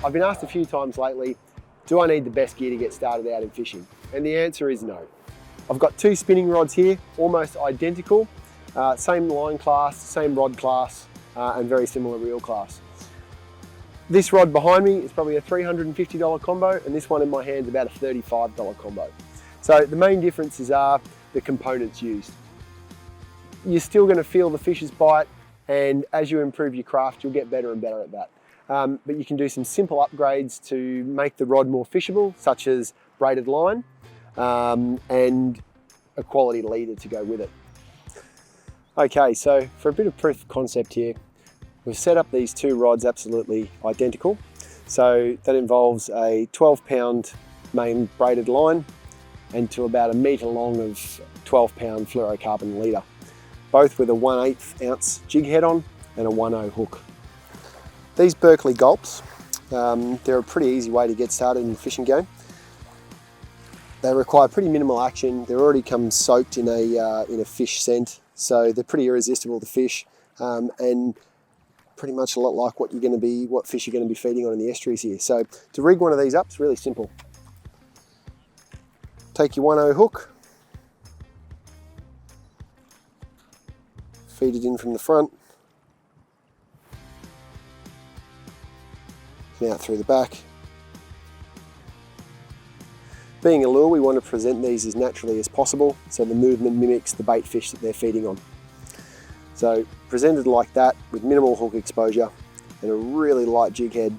I've been asked a few times lately, do I need the best gear to get started out in fishing? And the answer is no. I've got two spinning rods here, almost identical, same line class, same rod class, and very similar reel class. This rod behind me is probably a $350 combo, and this one in my hand is about a $35 combo. So the main differences are the components used. You're still going to feel the fish's bite, and as you improve your craft, you'll get better and better at that. But you can do some simple upgrades to make the rod more fishable, such as braided line and a quality leader to go with it. Okay, so for a bit of proof of concept here, we've set up these two rods absolutely identical. So that involves a 12-pound main braided line and to about 1 metre long of 12-pound fluorocarbon leader, both with a 1/8 ounce jig head on and a 1/0 hook. These Berkeley gulps, they're a pretty easy way to get started in the fishing game. They require pretty minimal action. They already come soaked in a fish scent, so they're pretty irresistible to fish, and pretty much a lot like what fish you're going to be feeding on in the estuaries here. So to rig one of these up is really simple. Take your 1/0 hook, feed it in from the front, and out through the back. Being a lure, we want to present these as naturally as possible so the movement mimics the bait fish that they're feeding on. So presented like that with minimal hook exposure and a really light jig head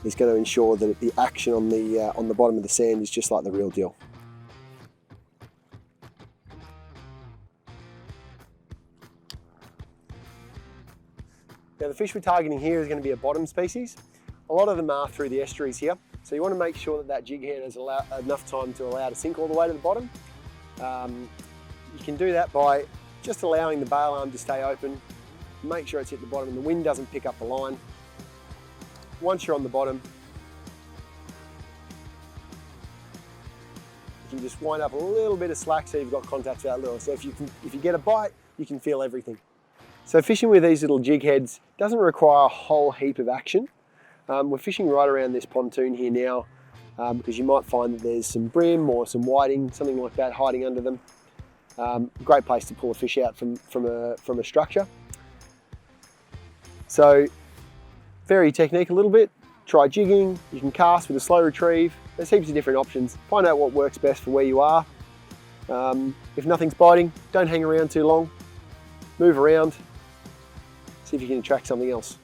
is going to ensure that the action on the bottom of the sand is just like the real deal. Now the fish we're targeting here is going to be a bottom species. A lot of them are through the estuaries here, so you want to make sure that jig head has enough time to allow to sink all the way to the bottom. You can do that by just allowing the bail arm to stay open, make sure it's hit the bottom and the wind doesn't pick up the line. Once you're on the bottom, you can just wind up a little bit of slack so you've got contact with that lure. So if you get a bite, you can feel everything. So fishing with these little jig heads doesn't require a whole heap of action. We're fishing right around this pontoon here now because you might find that there's some brim or some whiting, something like that, hiding under them. Great place to pull a fish out from a structure. So vary your technique a little bit, try jigging, you can cast with a slow retrieve. There's heaps of different options. Find out what works best for where you are. If nothing's biting, don't hang around too long. Move around, see if you can attract something else.